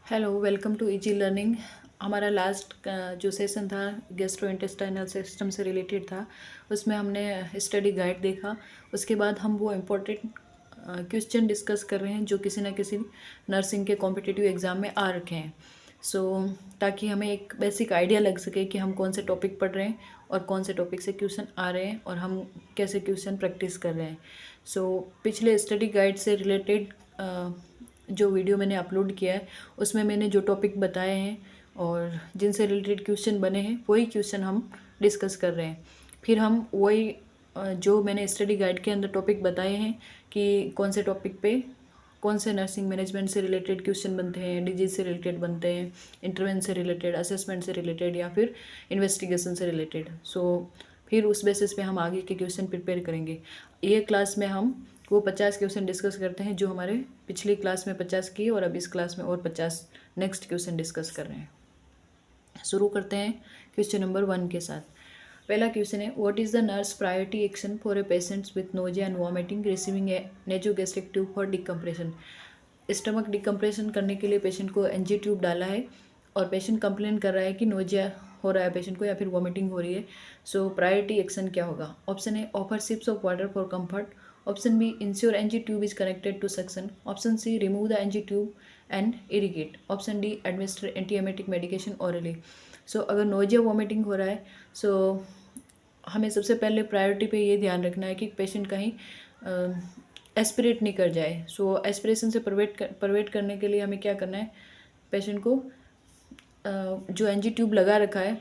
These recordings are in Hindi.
Hello, welcome to easy learning. हमारा लास्ट जो सेशन था गैस्ट्रोइंटेस्टाइनल सिस्टम से रिलेटेड था। उसमें हमने स्टडी गाइड देखा। उसके बाद हम वो इम्पोर्टेंट क्वेश्चन डिस्कस कर रहे हैं जो किसी न किसी नर्सिंग के कॉम्पिटिटिव एग्ज़ाम में आ रखे हैं। ताकि हमें एक बेसिक आइडिया लग सके कि हम कौन से टॉपिक पढ़ रहे हैं और कौन से टॉपिक से क्वेश्चन आ रहे हैं और हम कैसे क्वेश्चन प्रैक्टिस कर रहे हैं। पिछले स्टडी गाइड से रिलेटेड जो वीडियो मैंने अपलोड किया है उसमें मैंने जो टॉपिक बताए हैं और जिनसे रिलेटेड क्वेश्चन बने हैं वही क्वेश्चन हम डिस्कस कर रहे हैं। फिर हम वही जो मैंने स्टडी गाइड के अंदर टॉपिक बताए हैं कि कौन से टॉपिक पे कौन से नर्सिंग मैनेजमेंट से रिलेटेड क्वेश्चन बनते हैं, डिजीज़ से रिलेटेड बनते हैं, इंटरवेंशन से रिलेटेड, असेसमेंट से रिलेटेड या फिर इन्वेस्टिगेशन से रिलेटेड। फिर उस बेसिस पे हम आगे के क्वेश्चन प्रिपेयर करेंगे। ये क्लास में हम वो 50 क्वेश्चन डिस्कस करते हैं जो हमारे पिछली क्लास में 50 किए और अब इस क्लास में और 50 नेक्स्ट क्वेश्चन डिस्कस कर रहे हैं। शुरू करते हैं क्वेश्चन नंबर 1 के साथ। पहला क्वेश्चन है, what is the nurse priority action for A patients with nausea and vomiting receiving A nasogastric tube for decompression. Stomach decompression करने के लिए पेशेंट को एनजी ट्यूब डाला है और पेशेंट कंप्लेन कर रहा है कि नोजिया हो रहा है पेशेंट को या फिर वॉमिटिंग हो रही है। प्रायोरिटी एक्शन क्या होगा? Option A, offer sips of water for comfort. Option B, ensure NG tube is connected to suction. Option C, remove the NG tube and irrigate. Option D, administer antiemetic medication orally. अगर नोजिया वॉमिटिंग हो रहा है हमें सबसे पहले प्रायोरिटी पे ये ध्यान रखना है कि पेशेंट कहीं एस्पिरेट नहीं कर जाए। एस्पिरेशन से प्रवेट करने के लिए हमें क्या करना है, पेशेंट को जो एनजी ट्यूब लगा रखा है,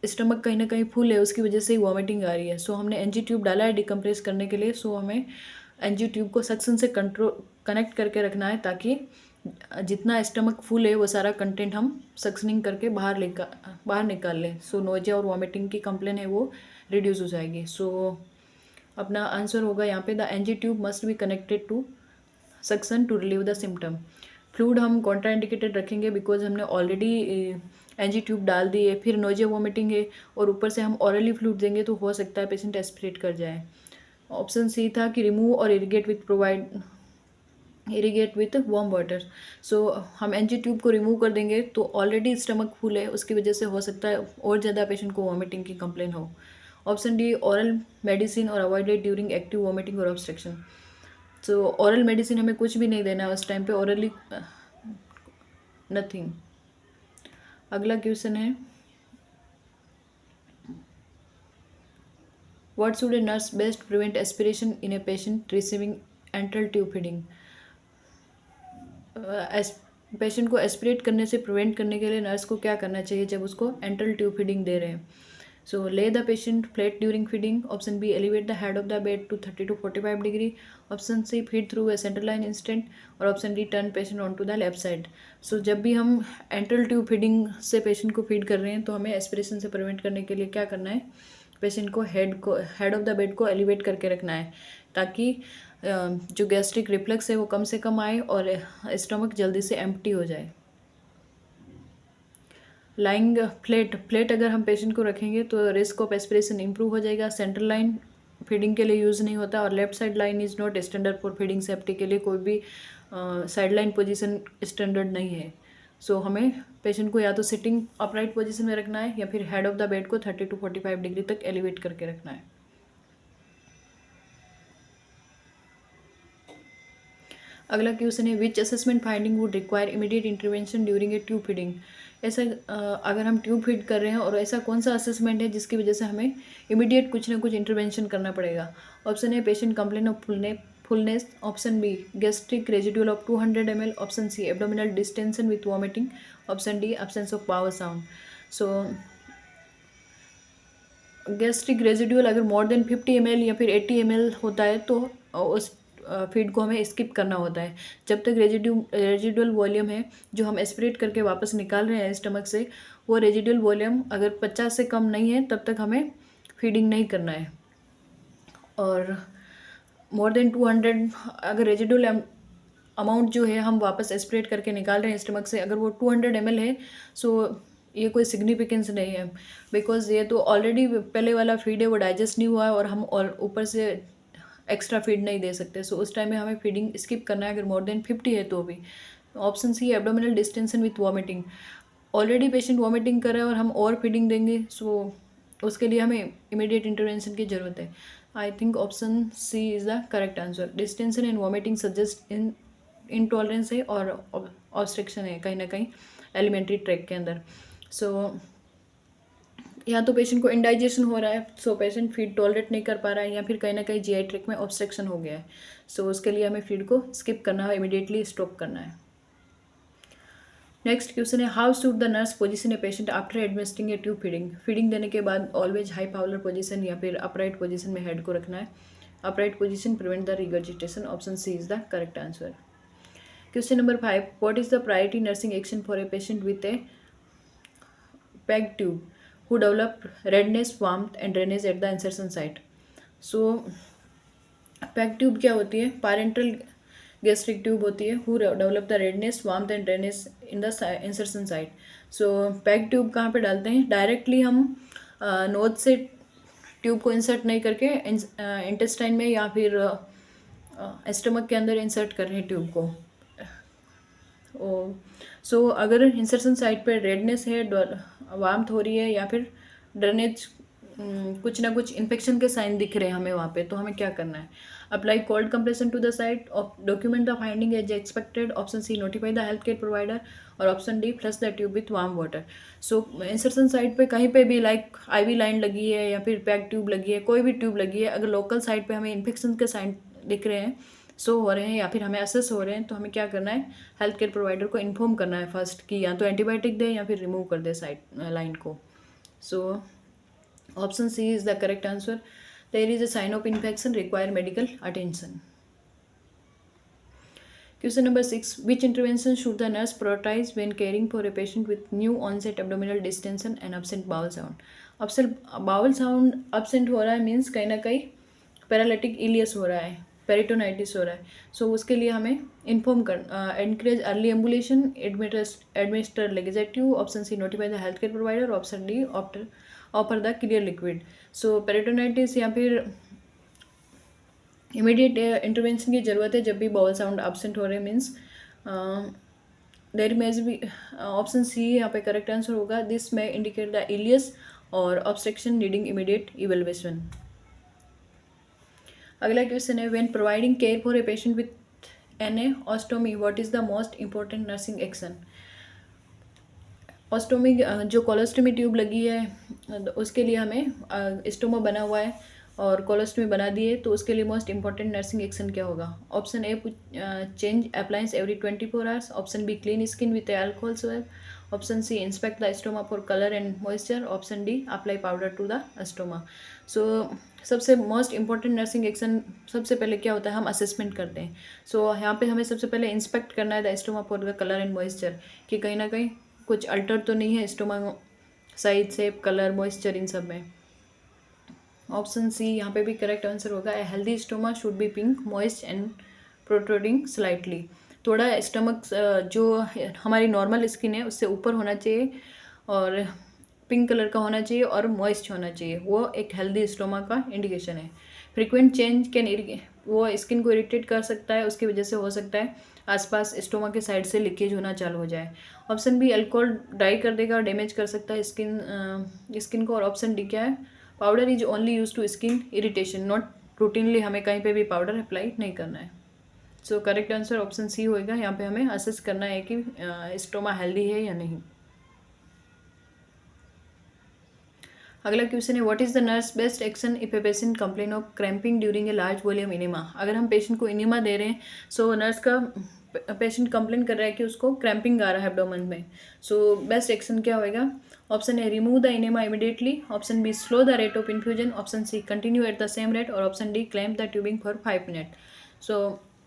स्टमक कहीं ना कहीं फुल है उसकी वजह से ही वॉमिटिंग आ रही है। हमने एनजी ट्यूब डाला है डिकम्प्रेस करने के लिए। हमें एनजी ट्यूब को सक्शन से कनेक्ट करके रखना है ताकि जितना स्टमक फुल है वो सारा कंटेंट हम सक्शनिंग करके बाहर निकाल लें। नोजिया और वॉमिटिंग की कंप्लेन है वो रिड्यूस हो जाएगी। अपना आंसर होगा यहाँ पे, the NG tube must be connected to suction to relieve the symptom. Fluid हम कॉन्ट्राइंडिकेटेड रखेंगे बिकॉज हमने ऑलरेडी एनजी ट्यूब डाल दी है, फिर नोजिया वॉमिटिंग है और ऊपर से हम ऑरली फ्लूड देंगे तो हो सकता है पेशेंट एस्पिरेट कर जाए। ऑप्शन सी था कि रिमूव और इरिगेट विथ वार्म वाटर। हम एनजी ट्यूब को रिमूव कर देंगे तो ऑलरेडी स्टमक फुल है उसकी वजह से हो सकता है और ज़्यादा पेशेंट को वॉमिटिंग की कंप्लेन हो। ऑप्शन डी, ऑरल मेडिसिन और अवॉइडेड ड्यूरिंग एक्टिव वॉमिटिंग और ऑब्स्ट्रक्शन। ऑरल मेडिसिन हमें कुछ भी नहीं देना है उस टाइम पे, ऑरली नथिंग। अगला क्वेश्चन है, what should a nurse best prevent aspiration in a patient receiving enteral tube feeding. Patient को एस्पिरेट करने से प्रिवेंट करने के लिए नर्स को क्या करना चाहिए जब उसको एंट्रल ट्यूब फीडिंग दे रहे हैं? Lay the patient flat during feeding. Option B, elevate the head of the bed to 30 to 45 degree. Option C, feed through a centerline instant. और option D, turn patient on to the left side. जब भी हम एंट्रल ट्यूब फीडिंग से पेशेंट को फीड कर रहे हैं तो हमें एस्पिरेशन से प्रिवेंट करने के लिए क्या करना है, पेशेंट को हेड ऑफ द बेड को एलिवेट करके रखना है ताकि जो गैस्ट्रिक रिफ्लक्स है वो कम से कम आए और स्टमक जल्दी से एम्प्टी हो जाए। लाइंग फ्लेट अगर हम पेशेंट को रखेंगे तो रिस्क ऑफ एस्पिरेशन इंप्रूव हो जाएगा। सेंट्रल लाइन फीडिंग के लिए यूज़ नहीं होता और left side line is not standard for feeding safety के लिए कोई भी साइड लाइन पोजिशन स्टैंडर्ड नहीं है। हमें पेशेंट को या तो सिटिंग अपराइट पोजिशन में रखना है या फिर हेड ऑफ द बेड को 30 to 45 डिग्री तक एलिवेट करके रखना है। अगला क्वेश्चन है, विच assessment finding would require immediate intervention during a tube feeding. अगर हम ट्यूब फीड कर रहे हैं और ऐसा कौन सा असेसमेंट है जिसकी वजह से हमें इमीडिएट कुछ ना कुछ इंटरवेंशन करना पड़ेगा? Option A, patient complain of fullness. Option B, gastric residual of 200 ml। Option C, abdominal distension with vomiting. Option D, absence of power sound. Gastric residual अगर मोर देन 50 ml या फिर 80 ml होता है तो उस फीड को हमें स्किप करना होता है। जब तक रेजिडुअल वॉल्यूम है जो हम एस्पिरेट करके वापस निकाल रहे हैं स्टमक से, वो रेजिडुअल वॉल्यूम अगर 50 से कम नहीं है तब तक हमें फीडिंग नहीं करना है। और मोर देन 200 अगर रेजिडुअल अमाउंट जो है हम वापस एस्पिरेट करके निकाल रहे हैं स्टमक से, अगर वो 200 ml है ये कोई सिग्निफिकेंस नहीं है बिकॉज ये तो ऑलरेडी पहले वाला फीड है वो डाइजेस्ट नहीं हुआ है और हम ऊपर से एक्स्ट्रा फीड नहीं दे सकते। उस टाइम में हमें फीडिंग स्किप करना है अगर मोर देन 50 है तो भी। Option C abdominal distension with vomiting. Already patient vomiting कर रहा है और हम और फीडिंग देंगे, सो उसके लिए हमें इमीडिएट इंटरवेंशन की ज़रूरत है। I think option C is the correct answer. Distension and vomiting suggest intolerance है और ऑब्स्ट्रक्शन है कहीं ना कहीं एलिमेंट्री ट्रैक के अंदर। सो या तो पेशेंट को इंडाइजेशन हो रहा है, सो पेशेंट फीड टॉलरेट नहीं कर पा रहा है, या फिर कहीं ना कहीं जीआई ट्रैक में ऑब्स्ट्रक्शन हो गया है। सो उसके लिए हमें फीड को स्किप करना है, इमीडिएटली स्टॉप करना है। नेक्स्ट क्वेश्चन है, how should the nurse position a patient after administering A tube feeding. Feeding देने के बाद ऑलवेज हाई पावलर पोजीशन या फिर अपराइट पोजीशन में हेड को रखना है। Upright position prevent the regurgitation. Option C is the correct answer. Question number 5, what is the priority nursing action for a patient with a PEG tube who develop redness, warmth and drainage at the insertion site. So peg tube क्या होती है? पारेंटल गैस्ट्रिक ट्यूब होती है। Who develop the redness, warmth and drainage in the insertion site. So peg tube कहाँ पे डालते हैं? डायरेक्टली हम नोज से ट्यूब को इंसर्ट नहीं करके इंटेस्टाइन में या फिर एस्टमक के अंदर इंसर्ट कर रहे हैं ट्यूब को। सो अगर इंसर्शन साइट पर रेडनेस है, वार्मथ हो रही है या फिर ड्रेनेज, कुछ ना कुछ इन्फेक्शन के साइन दिख रहे हैं हमें वहाँ पे, तो हमें क्या करना है? Apply cold compression to the site, document the finding as expected. Option C notify the health care provider और option D flush the tube with warm water. So insertion site पे कहीं पे भी लाइक आईवी लाइन लगी है या फिर पैक ट्यूब लगी है, कोई भी ट्यूब लगी है, अगर लोकल साइट पे हमें इन्फेक्शन के साइन दिख रहे हैं, शो हो रहे हैं या फिर हमें असेस हो रहे हैं, तो हमें क्या करना है? हेल्थ केयर प्रोवाइडर को इन्फॉर्म करना है फर्स्ट कि या तो एंटीबायोटिक दे या फिर रिमूव कर दे साइट लाइन को। So option C is the correct answer. There is a sign of infection, require medical attention. Question number 6, which intervention should the nurse prioritize when caring for a patient with new onset abdominal distension and absent bowel sound? Bowel sound absent हो रहा है मीन्स कहीं ना कहीं पैरालिटिक इलियस हो रहा है, पेरिटोनाइटिस हो रहा है। सो उसके लिए हमें इन्फॉर्म कर encourage early ambulation, administer laxative. Option C notify the health care provider. Option D offer the clear liquid. So peritonitis या फिर इमीडिएट इंटरवेंशन की ज़रूरत है जब भी बाउल साउंड एब्सेंट हो रहे मीन्स देयर मेज भी। ऑप्शन सी यहाँ पे करेक्ट आंसर होगा। दिस में इंडिकेट द इलियस और ऑब्स्ट्रक्शन नीडिंग इमीडिएट इवेल्युएशन। अगला क्वेश्चन है, when providing care for a patient with an ostomy what is the most important nursing action. Ostomy जो कोलोस्टोमी ट्यूब लगी है उसके लिए हमें स्टोमा बना हुआ है और कोलोस्टोमी बना दिए, तो उसके लिए मोस्ट इंपॉर्टेंट नर्सिंग एक्शन क्या होगा? Option A change appliance every 24 hours. Option B clean skin with alcohol swab. Option C inspect the stoma for colour and moisture. Option D apply powder to the stoma. So सबसे मोस्ट इंपॉर्टेंट नर्सिंग एक्शन सबसे पहले क्या होता है? हम असेसमेंट करते हैं। सो यहाँ पे हमें सबसे पहले इंस्पेक्ट करना है the stoma for the colour and moisture, कि कहीं ना कहीं कुछ अल्टर तो नहीं है stoma size, shape, colour, moisture in सब में। ऑप्शन सी यहाँ पे भी करेक्ट आंसर होगा। A healthy stoma should be pink, moist and protruding slightly. थोड़ा स्टमक जो हमारी नॉर्मल स्किन है उससे ऊपर होना चाहिए और पिंक कलर का होना चाहिए और मॉइस्ट होना चाहिए, वो एक हेल्दी स्टोमा का इंडिकेशन है। फ्रीक्वेंट चेंज कैन वो स्किन को इरिटेट कर सकता है, उसकी वजह से हो सकता है आसपास स्टोमा के साइड से लीकेज होना चालू हो जाए। ऑप्शन बी अल्कोहल ड्राई कर देगा और डैमेज कर सकता है स्किन को। और ऑप्शन डी क्या है? Powder is only use to skin irritation, not routinely, हमें कहीं पे भी पाउडर अप्लाई नहीं करना है। So correct answer option C होएगा। यहाँ पे हमें असेस करना है कि स्टोमा हेल्दी है या नहीं। अगला क्वेश्चन है, what is the nurse best action if A patient complain of cramping during a large volume enema. अगर हम पेशेंट को इनेमा दे रहे हैं, सो नर्स का पेशेंट कंप्लेन कर रहा है कि उसको क्रैम्पिंग आ रहा है एब्डोमेन में, सो बेस्ट एक्शन क्या होएगा? Option A remove the enema immediately. Option B slow the rate of infusion. Option C continue at the same rate. और option D clamp the tubing for 5 minute. So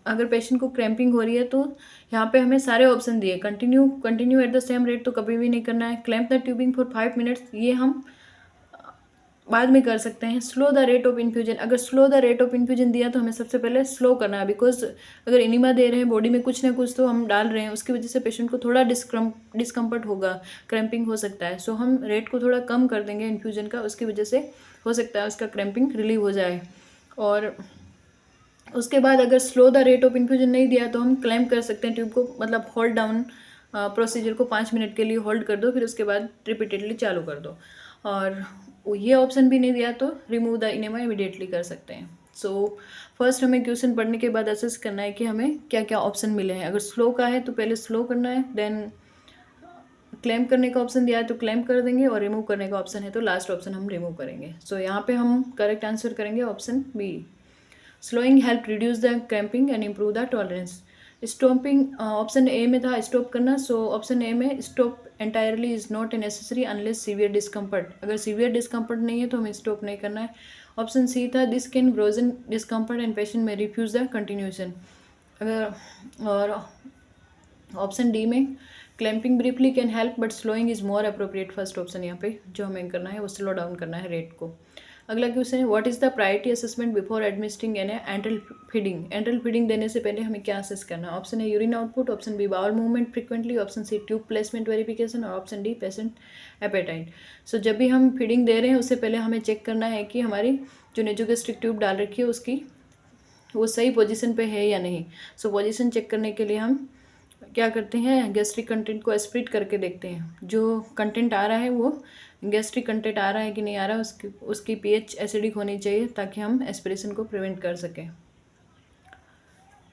अगर पेशेंट को क्रैम्पिंग हो रही है तो यहाँ पे हमें सारे ऑप्शन दिए। Continue at the same rate तो कभी भी नहीं करना है। Clamp the tubing for 5 minutes ये हम बाद में कर सकते हैं। Slow the rate of infusion, अगर slow the rate of infusion दिया तो हमें सबसे पहले स्लो करना है, बिकॉज अगर इनिमा दे रहे हैं बॉडी में कुछ ना कुछ तो हम डाल रहे हैं, उसकी वजह से पेशेंट को थोड़ा डिस्कम्फर्ट होगा, क्रैम्पिंग हो सकता है। सो हम रेट को थोड़ा कम कर देंगे इन्फ्यूजन का, उसकी वजह से हो सकता है उसका क्रैम्पिंग रिलीव हो जाए। और उसके बाद अगर slow the rate of infusion नहीं दिया तो हम क्लैम्प कर सकते हैं ट्यूब को, मतलब होल्ड डाउन प्रोसीजर को 5 मिनट के लिए होल्ड कर दो, फिर उसके बाद रिपीटेडली चालू कर दो। और ये ऑप्शन भी नहीं दिया तो रिमूव द इनेमा इमीडिएटली कर सकते हैं। सो फर्स्ट हमें क्वेश्चन पढ़ने के बाद असेस करना है कि हमें क्या क्या ऑप्शन मिले हैं। अगर स्लो का है तो पहले स्लो करना है, देन क्लेम करने का ऑप्शन दिया है तो क्लेम कर देंगे, और रिमूव करने का ऑप्शन है तो लास्ट ऑप्शन हम रिमूव करेंगे। सो यहाँ पे हम करेक्ट आंसर करेंगे option B. Slowing help reduce the cramping and improve the tolerance. Stopping option A में था स्टॉप करना, सो ऑप्शन ए में stop entirely is not necessary unless severe discomfort. अगर सीवियर डिस्कम्फर्ट नहीं है तो हमें स्टॉप नहीं करना है। ऑप्शन सी था this can ग्रोजन discomfort and patient में रिफ्यूज द कंटिन्यूशन। अगर और ऑप्शन डी में clamping briefly can help but slowing is more appropriate. First option यहाँ पे जो हमें करना है वो स्लो डाउन करना है रेट को। अगला क्वेश्चन है what is the priority assessment before administering an enteral feeding. Enteral feeding देने से पहले हमें क्या असेस करना है। ऑप्शन है urine output, option B bowel movement frequently, option C tube placement verification, और option D patient appetite. So जब भी हम फीडिंग दे रहे हैं उससे पहले हमें चेक करना है कि हमारी जो नेजोगैस्ट्रिक ट्यूब डाल रखी है उसकी वो सही पोजीशन पे है या नहीं। सो पोजीशन चेक करने के लिए हम क्या करते हैं, गैस्ट्रिक कंटेंट को एस्प्रेट करके देखते हैं। जो कंटेंट आ रहा है वो गैस्ट्रिक कंटेंट आ रहा है कि नहीं आ रहा है, उसकी पीएच एसिडिक होनी चाहिए ताकि हम एस्पिरेशन को प्रिवेंट कर सकें।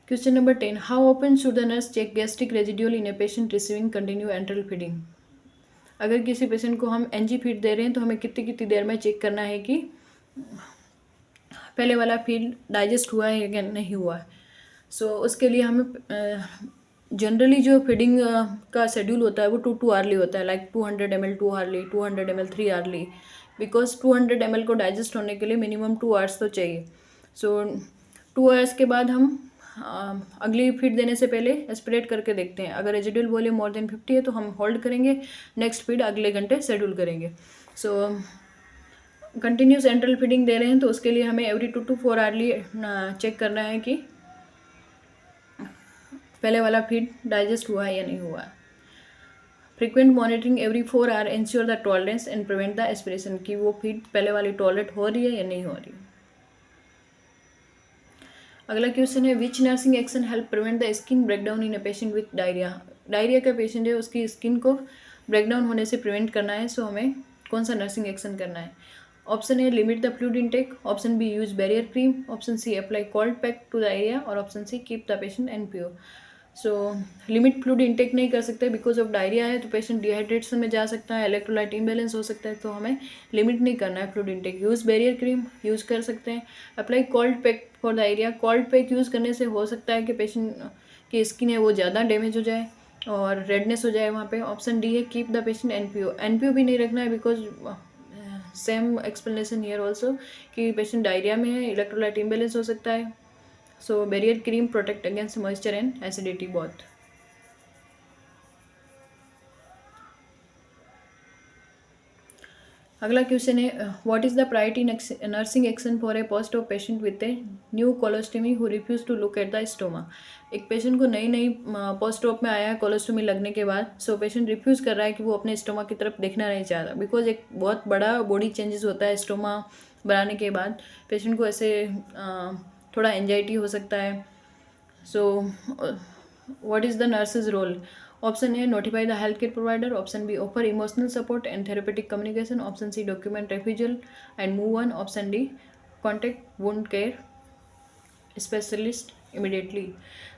Question number 10 how often should the nurse check gastric residual in a patient receiving continue enteral feeding. अगर किसी पेशेंट को हम एनजी फीड दे रहे हैं तो हमें कितनी कितनी देर में चेक करना है कि पहले वाला फीड डाइजेस्ट हुआ है या नहीं हुआ है। सो उसके लिए हमें जनरली जो फीडिंग का शेड्यूल होता है वो 2 आवर्ली होता है, like 200 ml 2 hourly, 200 ml 3 hourly, because 200 ml को डाइजेस्ट होने के लिए मिनिमम 2 आवर्स तो चाहिए। सो 2 आवर्स के बाद हम अगली फीड देने से पहले एस्पिरेट करके देखते हैं। अगर रेजिडुअल वॉल्यूम मोर देन 50 है तो हम होल्ड करेंगे, नेक्स्ट फीड अगले घंटे शेड्यूल करेंगे। सो कंटिन्यूस एंट्रल फीडिंग दे रहे हैं तो उसके लिए हमें एवरी 2 to 4 आवर्ली चेक करना है कि पहले वाला फीड डाइजेस्ट हुआ है या नहीं हुआ। Frequent monitoring every 4 hour ensure the tolerance and prevent the aspiration, कि वो फीड पहले वाली टॉलरेट हो रही है या नहीं हो रही है। अगला क्वेश्चन है विच nursing action help prevent the skin breakdown in a patient with diarrhoea. Diarrhoea का पेशेंट है उसकी स्किन को ब्रेकडाउन होने से प्रिवेंट करना है, सो हमें कौन सा नर्सिंग एक्शन करना है। Option A limit the fluid intake, option B use barrier cream, option C apply cold pack to the area, और option C keep the patient NPO. So limit fluid intake नहीं कर सकते बिकॉज ऑफ डायरिया है, तो पेशेंट डिहाइड्रेशन में जा सकता है, इलेक्ट्रोलाइट इम्बैलेंस हो सकता है, तो हमें लिमिट नहीं करना है fluid intake. Use barrier cream use कर सकते हैं, apply cold pack for the area. Cold pack use करने से हो सकता है कि पेशेंट की स्किन है वो ज़्यादा डैमेज हो जाए और रेडनेस हो जाए वहाँ पे। ऑप्शन डी है keep the patient NPO. NPO भी नहीं रखना है because same explanation here also कि पेशेंट डायरिया में है, इलेक्ट्रोलाइट इम्बैलेंस हो सकता है। So barrier cream protect against moisture and acidity both. अगला क्वेश्चन है what is the priority nursing action for a post of patient with a new colostomy who refuse to look at the stoma. एक पेशेंट को नई नई पोस्ट ऑप में आया है कोलोस्टमी लगने के बाद, सो पेशेंट रिफ्यूज़ कर रहा है कि वो अपने स्टोमा की तरफ देखना नहीं चाहता बिकॉज एक बहुत बड़ा बॉडी चेंजेस होता है स्टोमा बनाने के बाद। पेशेंट को ऐसे थोड़ा एंजाइटी हो सकता है। So what is the nurse's role. Option A notify the health care provider, option B offer emotional support and therapeutic communication, option C document refusal and move on, option D contact wound care specialist immediately.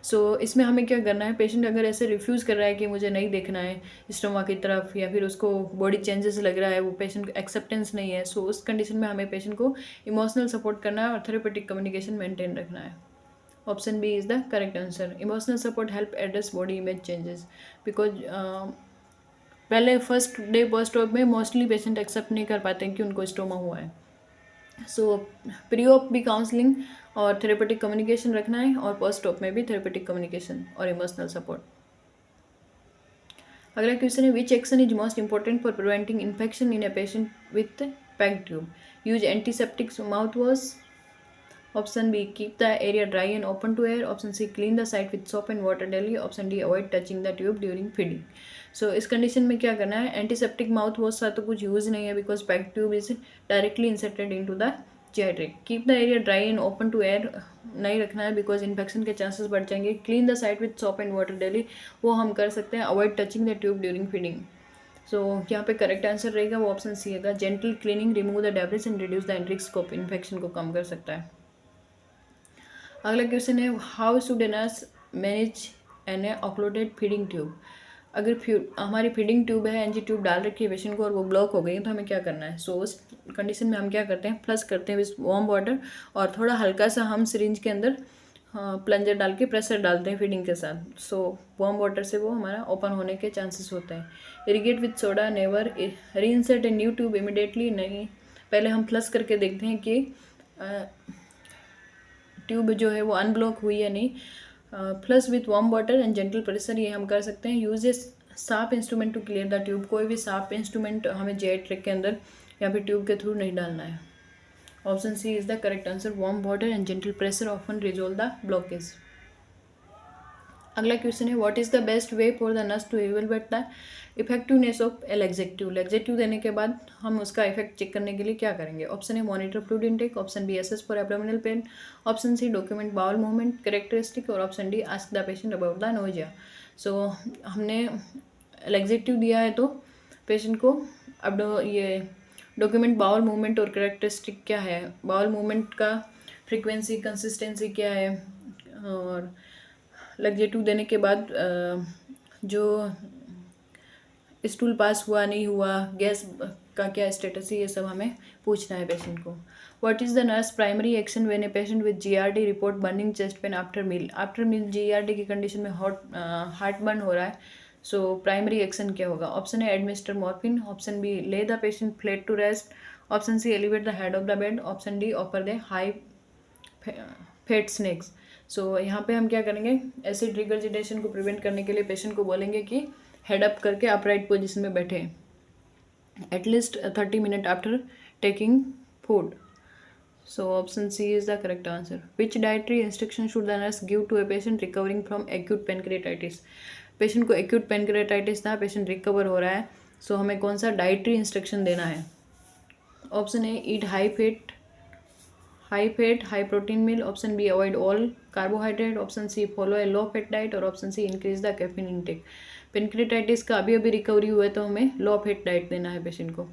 So इसमें हमें क्या करना है, पेशेंट अगर ऐसे रिफ्यूज़ कर रहा है कि मुझे नहीं देखना है स्टोमा की तरफ, या फिर उसको बॉडी चेंजेस लग रहा है, वो पेशेंट एक्सेप्टेंस नहीं है, सो उस कंडीशन में हमें पेशेंट को इमोशनल सपोर्ट करना है और थेरेपेटिक कम्युनिकेशन मेंटेन रखना है। Option B is the correct answer. Emotional support help address body image changes because पहले फर्स्ट डे पोस्ट ऑप में मोस्टली पेशेंट एक्सेप्ट नहीं कर पाते हैं कि उनको स्टोमा हुआ है। सो प्री ऑप भी काउंसलिंग और थेरेपेटिक कम्युनिकेशन रखना है, और पोस्ट ऑप में भी थेरेपेटिक कम्युनिकेशन और इमोशनल सपोर्ट। अगला क्वेश्चन है which action is most important for preventing infection in a patient with packed tube. Use antiseptic mouth wash, option B keep the area dry and open to air, option C clean the site with soap and water daily, option D avoid touching the tube during feeding. So इस कंडीशन में क्या करना है, एंटीसेप्टिक माउथ वॉश का तो कुछ यूज़ नहीं है because packed tube is directly inserted into the gastric. Keep the area dry and open to air नहीं रखना है बिकॉज इन्फेक्शन के चांसेस बढ़ जाएंगे। Clean the site with soap and water daily, वो हम कर सकते हैं। Avoid touching the tube during feeding. So यहाँ पे करेक्ट आंसर रहेगा वो ऑप्शन सी है। Gentle cleaning remove the debris and reduce the risk of infection को कम कर सकता है। अगला क्वेश्चन है how should a nurse manage an occluded feeding tube. अगर हमारी फीडिंग ट्यूब है, एनजी ट्यूब डाल रखी है पेशेंट को और वो ब्लॉक हो गई है तो हमें क्या करना है। सो उस कंडीशन में हम क्या करते हैं, फ्लश करते हैं विथ वार्म वाटर और थोड़ा हल्का सा हम सिरिंज के अंदर प्लंजर डाल के प्रेशर डालते हैं फीडिंग के साथ। सो वार्म वाटर से वो हमारा ओपन होने के चांसेस होते हैं। Irrigate with soda, never reinsert a new tube immediately. नहीं, पहले हम फ्लश करके देखते हैं कि ट्यूब जो है वो अनब्लॉक हुई है नहीं। Flush with warm water and gentle pressure, ये हम कर सकते हैं। Use a sharp instrument to clear the tube. कोई भी शार्प इंस्ट्रूमेंट हमें जेट्रिक के अंदर या फिर ट्यूब के थ्रू नहीं डालना है। Option C is the correct answer. Warm water and gentle pressure often resolve the blockage. अगला क्वेश्चन है what is the best way for the nurse to evaluate the effectiveness of a laxative. Laxative देने के बाद हम उसका इफेक्ट चेक करने के लिए क्या करेंगे। Option A monitor fluid intake, option B assess for abdominal pain, option C document bowel movement characteristic और option D ask the patient about the nausea. So हमने लैक्सेटिव दिया है तो पेशेंट को अब ये डॉक्यूमेंट बाउल मूवमेंट और कैरेक्टरिस्टिक क्या है, बाउल मूवमेंट का फ्रीक्वेंसी कंसिस्टेंसी क्या है, और लैक्सेटिव देने के बाद जो स्टूल पास हुआ नहीं हुआ, गैस का क्या स्टेटस है, ये सब हमें पूछना है पेशेंट को। What is the nurse primary action when a patient with GERD report burning chest pain after meal. After meal GERD की कंडीशन में हार्ट बर्न हो रहा है। सो प्राइमरी एक्शन क्या होगा। Option A administer morphine, option B lay the patient flat to rest, option C elevate the head of the bed, option D offer the high fat snacks. So यहाँ पे हम क्या करेंगे, एसिड रिगर्जिटेशन को प्रिवेंट करने के लिए पेशेंट को बोलेंगे कि हेड अप करके अपराइट पोजीशन में बैठे at least 30 minute after taking food. So option C is the correct answer. Which dietary instruction should the nurse give to a patient recovering from acute pancreatitis. Patient को एक्यूट पेनक्रिएटाइटिस था, पेशेंट रिकवर हो रहा है, सो हमें कौन सा डाइटरी इंस्ट्रक्शन देना है। Option A eat high fat high protein meal, option B avoid all carbohydrate, option C follow a low fat diet और option C increase the caffeine intake. Pancreatitis का अभी रिकवरी हुआ है तो हमें लो फैट डाइट देना है पेशेंट को।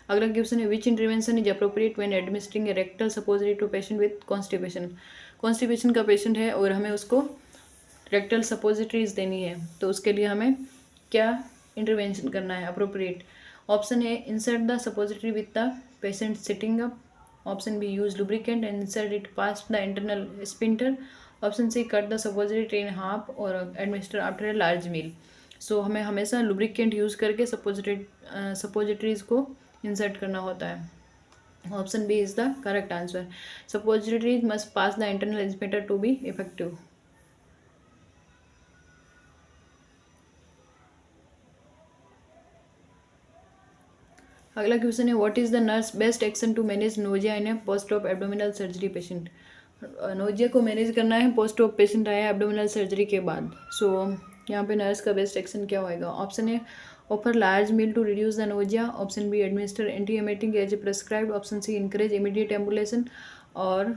अगला क्वेश्चन है which intervention is appropriate when administering a rectal suppository to patient with constipation. Constipation का पेशेंट है और हमें उसको रेक्टल सपोजिटरीज देनी है, तो उसके लिए हमें क्या इंटरवेंशन करना है appropriate. Option A insert the suppository with the patient sitting up, option B use lubricant and insert it past the internal sphincter, option C cut the suppository in half और administer after a large meal. So हमें हमेशा लुब्रिकेंट यूज़ करके सपोजिटरीज को इंसर्ट करना होता है। Option B is the correct answer. Suppositories must pass the internal sphincter to be effective. अगला क्वेश्चन है what is the nurse best action to manage nausea in a post op abdominal surgery patient. Nausea को मैनेज करना है पोस्ट ऑफ पेशेंट आया एब्डोमिनल सर्जरी के बाद। सो यहाँ पे नर्स का बेस्ट एक्शन क्या होएगा। Option A offer large meal to reduce the nausea, option B administer anti emetic as a prescribed, option C encourage immediate ambulation और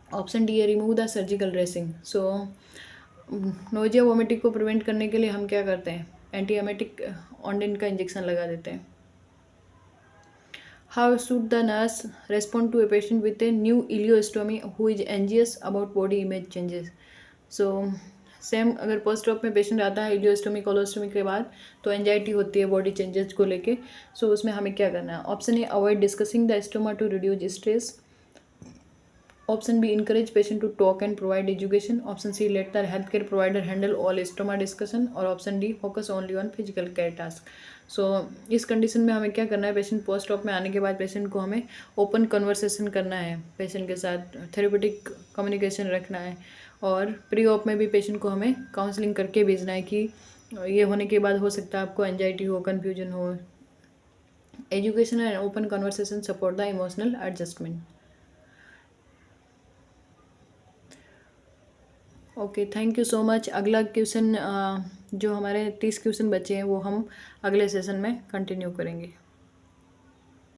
ऑप्शन डी है remove the surgical dressing. So nausea vomiting को प्रिवेंट करने के लिए हम क्या करते हैं, एंटी एमेटिक ऑन्डिन का इंजेक्शन लगा देते हैं। How should the nurse respond to a patient with a new ileostomy who is anxious about body image changes? So same अगर पोस्ट ऑप में पेशेंट आता है इलियोस्टोमी कोलोस्टोमी के बाद तो एंजाइटी होती है बॉडी चेंजेस को लेके। सो उसमें हमें क्या करना है। Option A avoid discussing the stoma to reduce stress, option B encourage patient to talk and provide education, option C let the health care provider handle all stoma discussion और option D focus only on physical care task. So इस कंडीशन में हमें क्या करना है, पेशेंट पोस्ट ऑप में आने के बाद पेशेंट को हमें ओपन कन्वर्सेशन करना है, पेशेंट के साथ थेरेपेटिक कम्युनिकेशन रखना है और प्री ऑप में भी पेशेंट को हमें काउंसलिंग करके भेजना है कि ये होने के बाद हो सकता है आपको एंजाइटी हो, कन्फ्यूजन हो। Education and open conversation support the emotional adjustment. Okay, thank you so much. अगला क्वेश्चन जो हमारे 30 क्वेश्चन बचे हैं वो हम अगले सेशन में कंटिन्यू करेंगे।